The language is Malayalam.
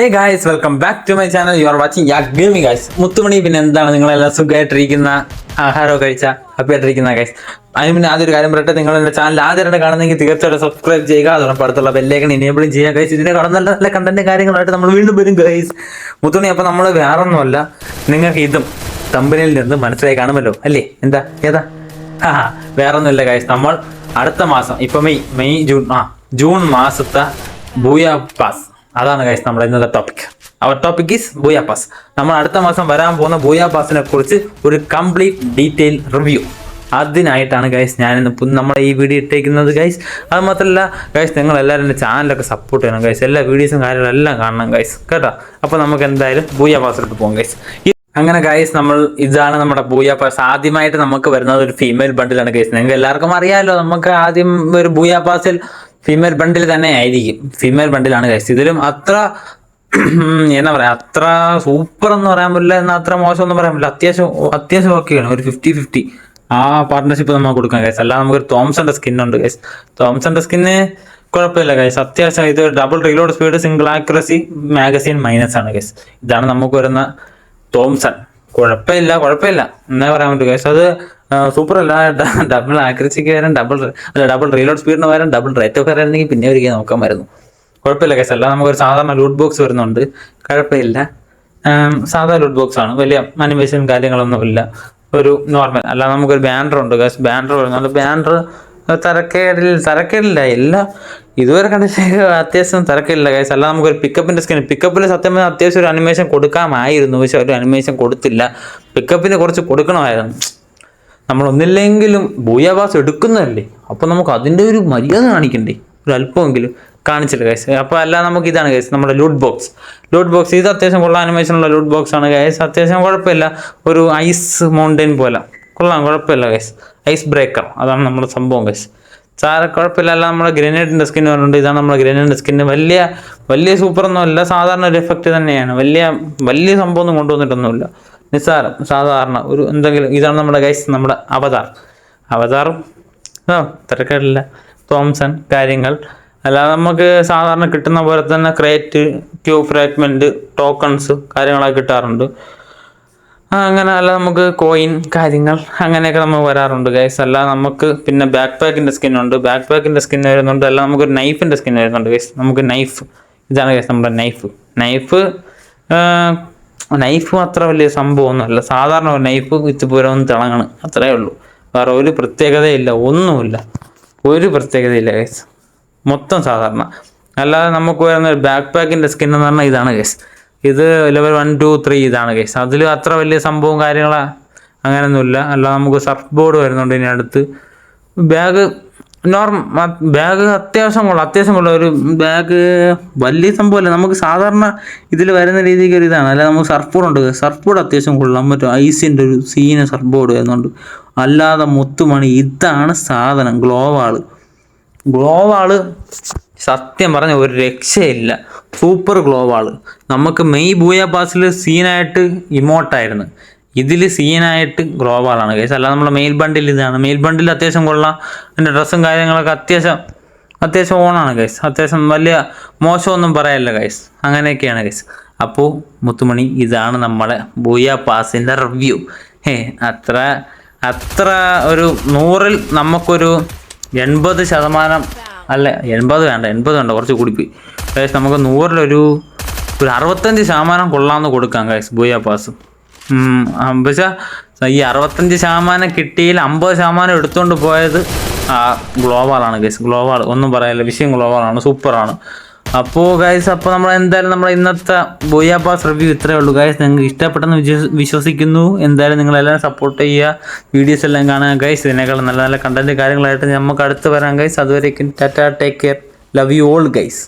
Hey guys, welcome back to my channel. You are watching Yak gaming guys. മുത്തുമണി പിന്നെ എന്താണ്, നിങ്ങളെല്ലാം സുഖമായിട്ടിരിക്കുന്ന, ആഹാരമൊക്കെ കഴിച്ച ഹാപ്പി ആയിട്ടിരിക്കുന്ന ഗായ്സ്. അതിന് പിന്നെ ആദ്യൊരു കാര്യം പറയട്ടെ, നിങ്ങൾ എൻ്റെ ചാനൽ ആദ്യമായിട്ട് കാണുന്നെങ്കിൽ തീർച്ചയായിട്ടും സബ്സ്ക്രൈബ് ചെയ്യുക. അതോടൊപ്പം അടുത്തുള്ള ബെല്ലൈക്കൺ എനേബിളും ചെയ്യുക ഗൈസ്. ഇതിനെ കാണുന്ന നല്ല നല്ല കണ്ടന്റ് കാര്യങ്ങളായിട്ട് നമ്മൾ വീണ്ടും വരും ഗൈസ്. മുത്തുമണി അപ്പോൾ നമ്മൾ വേറൊന്നുമല്ല, നിങ്ങൾക്ക് ഇതും തമ്പനിയിൽ നിന്ന് മനസ്സിലായി കാണുമല്ലോ അല്ലേ? എന്താ ഏതാ വേറൊന്നുമില്ല ഗൈസ്. നമ്മൾ അടുത്ത മാസം ഇപ്പൊ മെയ് ജൂൺ മാസത്തെ ബൂയാ പാസ്, അതാണ് ഗൈസ് നമ്മുടെ ഇന്നത്തെ topic. Our topic is Booyah Pass. നമ്മൾ അടുത്ത മാസം വരാൻ പോകുന്ന ബൂയാ പാസിനെ കുറിച്ച് ഒരു കംപ്ലീറ്റ് ഡീറ്റെയിൽ റിവ്യൂ, അതിനായിട്ടാണ് ഗൈസ് ഞാനിന്ന് നമ്മളെ ഈ വീഡിയോ ഇട്ടേക്കുന്നത് ഗൈസ്. അത് മാത്രമല്ല ഗൈസ്, നിങ്ങൾ എല്ലാവരും എൻ്റെ ചാനലൊക്കെ സപ്പോർട്ട് ചെയ്യണം ഗൈസ്. എല്ലാ വീഡിയോസും കാര്യങ്ങളും എല്ലാം കാണണം ഗൈസ്, കേട്ടോ. അപ്പോൾ നമുക്ക് എന്തായാലും ബൂയാ പാസിലോട്ട് പോകാം ഗൈസ്. അങ്ങനെ ഗൈസ്, ഇതാണ് നമ്മുടെ ബൂയാ പാസ്. ആദ്യമായിട്ട് നമുക്ക് വരുന്നത് ഒരു ഫീമെയിൽ ബണ്ടിലാണ് ഗൈസ്. നിങ്ങൾക്ക് എല്ലാവർക്കും അറിയാമല്ലോ, നമുക്ക് ആദ്യം ഒരു ബൂയാ പാസിൽ ഫീമെയിൽ ബണ്ടിൽ തന്നെ ആയിരിക്കും. ഫീമെയിൽ ബണ്ടിലാണ് ഗൈസ്. ഇതിലും അത്ര എന്നാ പറയാ, അത്ര സൂപ്പർ എന്ന് പറയാൻ പറ്റില്ല, എന്നാൽ അത്ര മോശം എന്ന് പറയാൻ പറ്റില്ല. അത്യാവശ്യം ഓക്കെയാണ്. ഒരു 50-50 ആ പാർട്ട്ണർഷിപ്പ് നമുക്ക് കൊടുക്കാം ഗൈസ്. അല്ലാതെ നമുക്കൊരു തോംസന്റെ സ്കിന്നുണ്ട് ഗൈസ്. തോംസന്റെ സ്കിന്ന് കുഴപ്പമില്ല ഗൈസ്. അത്യാവശ്യം ഇത് double reload speed, single accuracy, magazine minus ആണ് ഗൈസ്. ഇതാണ് നമുക്ക് വരുന്ന തോംസൺ. കുഴപ്പമില്ല എന്നേ പറയാൻ പറ്റും ഗൈസ്. അത് സൂപ്പർ അല്ല. ഡബിൾ ആക്യുറസിക്ക് വരാൻ ഡബിൾ റീലോഡ് സ്പീഡിന് വരാൻ ഡബിൾ റേറ്റ് ഓഫ് വരാണെങ്കിൽ പിന്നെ ഒരിക്കലും നോക്കാമായിരുന്നു. കുഴപ്പമില്ല ഗൈസ്. അല്ല, നമുക്കൊരു സാധാരണ ലൂട്ട് ബോക്സ് വരുന്നുണ്ട്. കുഴപ്പമില്ല, സാധാ ലൂട്ട് ബോക്സ് ആണ്. വലിയ അനിമേഷൻ കാര്യങ്ങളൊന്നുമില്ല, ഒരു നോർമൽ. അല്ല, നമുക്കൊരു ബാനർ ഉണ്ട് ഗൈസ്. ബാനർ വരുന്നുണ്ട്. ബാനർ തരക്കേടില്ല. എല്ലാം ഇതുവരെ കണ്ടിട്ട് അത്യാവശ്യം തരക്കേടില്ല ഗൈസ്. അല്ല, നമുക്കൊരു പിക്കപ്പിന്റെ സ്കിൻ. പിക്കപ്പിൽ സത്യം പറഞ്ഞാൽ അത്യാവശ്യം ഒരു അനിമേഷൻ കൊടുക്കാമായിരുന്നു, പക്ഷെ ഒരു അനിമേഷൻ കൊടുത്തില്ല. പിക്കപ്പിന് കുറച്ച് കൊടുക്കണമായിരുന്നു. നമ്മളൊന്നില്ലെങ്കിലും ബൂയാ പാസ് എടുക്കുന്നതല്ലേ, അപ്പോൾ നമുക്ക് അതിൻ്റെ ഒരു മര്യാദ കാണിക്കണ്ടേ, ഒരു അല്പമെങ്കിലും കാണിച്ചില്ല ഗൈസ്. അപ്പോൾ അല്ല, നമുക്ക് ഇതാണ് ഗൈസ് നമ്മുടെ ലൂട്ട് ബോക്സ്. ഇത് അത്യാവശ്യം കൊള്ളാം, അനിമേഷനുള്ള ലൂട്ട് ബോക്സ് ആണ് ഗൈസ്. അത്യാവശ്യം കുഴപ്പമില്ല. ഒരു ഐസ് മൗണ്ടൻ പോലെ കൊള്ളാം, കുഴപ്പമില്ല ഗൈസ്. ഐസ് ബ്രേക്കർ, അതാണ് നമ്മുടെ സംഭവം ഗൈസ്. കുഴപ്പമില്ല. അല്ല, നമ്മുടെ ഗ്രനേഡിൻ്റെ സ്കിൻ വരുന്നുണ്ട്. ഇതാണ് നമ്മുടെ ഗ്രനേഡിൻ്റെ സ്കിന്ന്. വലിയ സൂപ്പറൊന്നും അല്ല, സാധാരണ ഒരു എഫക്റ്റ് തന്നെയാണ്. വലിയ സംഭവം ഒന്നും കൊണ്ടുവന്നിട്ടൊന്നുമില്ല, നിസ്സാരം, സാധാരണ ഒരു എന്തെങ്കിലും. ഇതാണ് നമ്മുടെ ഗൈസ് നമ്മുടെ അവതാറും തിരക്കേടില്ല. തോംസൺ കാര്യങ്ങൾ അല്ലാതെ നമുക്ക് സാധാരണ കിട്ടുന്ന പോലെ തന്നെ ക്രേറ്റ്, ക്യൂബ് ഫ്രാഗ്മെന്റ്, ടോക്കൺസ് കാര്യങ്ങളൊക്കെ കിട്ടാറുണ്ട്. അങ്ങനെ അല്ല, നമുക്ക് കോയിൻ കാര്യങ്ങൾ അങ്ങനെയൊക്കെ നമുക്ക് വരാറുണ്ട് ഗൈസ്. അല്ല, നമുക്ക് പിന്നെ ബാക്ക് പാക്കിൻ്റെ സ്കിന്നുണ്ട്. ബാക്ക് പാക്കിൻ്റെ സ്കിൻ വരുന്നുണ്ട്. അല്ല, നമുക്കൊരു നൈഫിൻ്റെ സ്കിൻ വരുന്നുണ്ട് ഗൈസ്. നമുക്ക് നൈഫ്, ഇതാണ് ഗൈസ് നമ്മുടെ നൈഫ് അത്ര വലിയ സംഭവമൊന്നുമല്ല. സാധാരണ ഒരു നൈഫ് ഇത്തിപ്പൂരം തിളങ്ങണം, അത്രേ ഉള്ളൂ. വേറെ ഒരു പ്രത്യേകതയില്ല, ഒന്നുമില്ല, ഒരു പ്രത്യേകതയില്ല ഗൈസ്. മൊത്തം സാധാരണ. അല്ലാതെ നമുക്ക് വരുന്ന ഒരു ബാക്ക് പാക്കിൻ്റെ സ്കിൻ എന്ന് പറഞ്ഞാൽ ഇതാണ് ഗൈസ്. ഇത് ലെവൽ 1, 2, 3 ഇതാണ് ഗൈസ്. അതിൽ അത്ര വലിയ സംഭവം കാര്യങ്ങളോ അങ്ങനെയൊന്നുമില്ല. അല്ലാതെ നമുക്ക് സർഫ് ബോർഡ് വരുന്നുണ്ട്. ഇനി അടുത്ത് ബാഗ് അത്യാവശ്യം കൊള്ളാം. ഒരു ബാഗ് വലിയ സംഭവമല്ല, നമുക്ക് സാധാരണ ഇതിൽ വരുന്ന രീതിക്ക് ഒരു ഇതാണ്. അല്ല, നമുക്ക് സർഫ് ബോർഡ് അത്യാവശ്യം കൊള്ളാൻ പറ്റും. ഐസിൻ്റെ ഒരു സീന സർഫ് ബോർഡ് വരുന്നുണ്ട്. അല്ലാതെ മുത്തുമണി ഇതാണ് സാധനം. ഗ്ലോവാള് സത്യം പറഞ്ഞ ഒരു രക്ഷയില്ല, സൂപ്പർ ഗ്ലോവാള്. നമുക്ക് മെയ് ബൂയാ പാസിൽ സീനായിട്ട് ഇമോട്ടായിരുന്നു, ഇതിൽ സീനായിട്ട് ഗ്ലോവാളാണ് ഗൈസ്. അല്ല, നമ്മളെ മെയിൽ ബണ്ടിൽ ഇതാണ്. മെയിൽ ബണ്ടിൽ അത്യാവശ്യം കൊള്ളാം. അതിൻ്റെ ഡ്രസ്സും കാര്യങ്ങളൊക്കെ അത്യാവശ്യം ഓണാണ് ഗൈസ്. അത്യാവശ്യം വലിയ മോശമൊന്നും പറയാനില്ല ഗൈസ്. അങ്ങനെയൊക്കെയാണ് ഗൈസ്. അപ്പോൾ മുത്തുമണി, ഇതാണ് നമ്മളെ ബൂയാ പാസിൻ്റെ റിവ്യൂ. അത്ര ഒരു 100-ൽ നമുക്കൊരു 80%, അല്ല 80 വേണ്ട, 80 വേണ്ട, കുറച്ച് കൂടിപ്പോയി ഗൈസ്. നമുക്ക് 100-ലൊരു 65% കൊള്ളാമെന്ന് കൊടുക്കാം ഗൈസ് ബൂയാ പാസ്. പക്ഷേ ഈ 65% കിട്ടിയിൽ 50% എടുത്തുകൊണ്ട് പോയത് ഗ്ലോവാളാണ് ഗൈസ്. ഗ്ലോവാൾ ഒന്നും പറയാനില്ല, വിഷയം ഗ്ലോവാളാണ്, സൂപ്പറാണ്. അപ്പോൾ ഗൈസ്, അപ്പോൾ നമ്മൾ എന്തായാലും നമ്മുടെ ഇന്നത്തെ ബൂയാ പാസ് റിവ്യൂ ഇത്രയേ ഉള്ളൂ ഗൈസ്. നിങ്ങൾക്ക് ഇഷ്ടപ്പെട്ടെന്ന് വിശ്വസിക്കുന്നു. എന്തായാലും നിങ്ങളെല്ലാവരും സപ്പോർട്ട് ചെയ്യുക, വീഡിയോസ് എല്ലാം കാണുക ഗൈസ്. ഇതിനേക്കാൾ നല്ല നല്ല കണ്ടന്റ് കാര്യങ്ങളായിട്ട് നമുക്ക് അടുത്ത് വരാം ഗൈസ്. അതുവരേക്കും Tata, take care, love you all guys.